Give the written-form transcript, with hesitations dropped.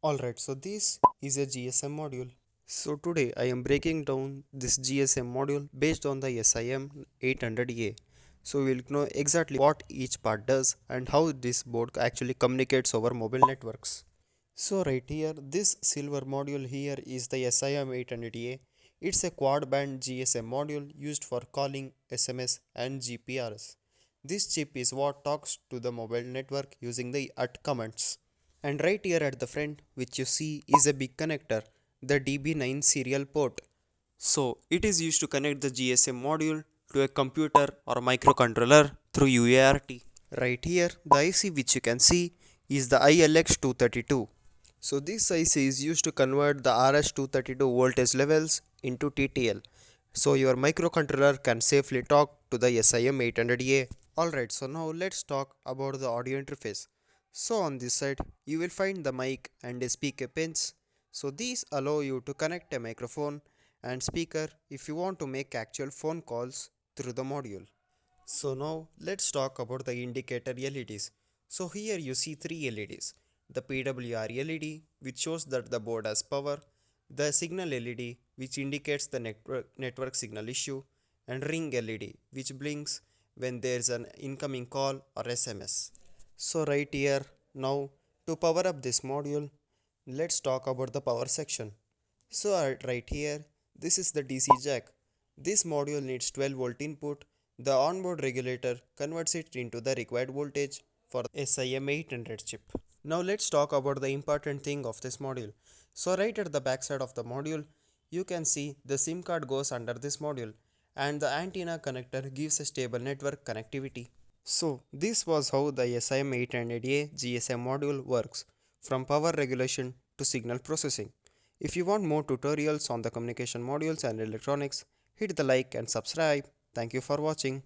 Alright, so this is a GSM module. So today I am breaking down this GSM module based on the SIM800A. So we will know exactly what each part does and how this board actually communicates over mobile networks. So right here, this silver module here is the SIM800A. It's a quad band GSM module used for calling, SMS and GPRS. This chip is what talks to the mobile network using the UT commands. And right here at the front, which you see is a big connector, the DB9 serial port. So it is used to connect the GSM module to a computer or microcontroller through UART. Right here, the IC which you can see is the ILX232. So this IC is used to convert the RS232 voltage levels into TTL. So your microcontroller can safely talk to the SIM800A. Alright, so now let's talk about the audio interface. So on this side, you will find the mic and a speaker pins. So these allow you to connect a microphone and speaker if you want to make actual phone calls through the module. So now let's talk about the indicator LEDs. So here you see three LEDs. The PWR LED which shows that the board has power, the signal LED which indicates the network signal issue, and ring LED which blinks when there is an incoming call or SMS. So right here now, to power up this module, let's talk about the power section. So right here, this is the DC jack. This module needs 12 volt input. The onboard regulator converts it into the required voltage for the SIM800 chip. Now let's talk about the important thing of this module. So right at the back side of the module, you can see the SIM card goes under this module and the antenna connector gives a stable network connectivity. So this was how the SIM800A GSM module works, from power regulation to signal processing. If you want more tutorials on the communication modules and electronics, hit the like and subscribe. Thank you for watching.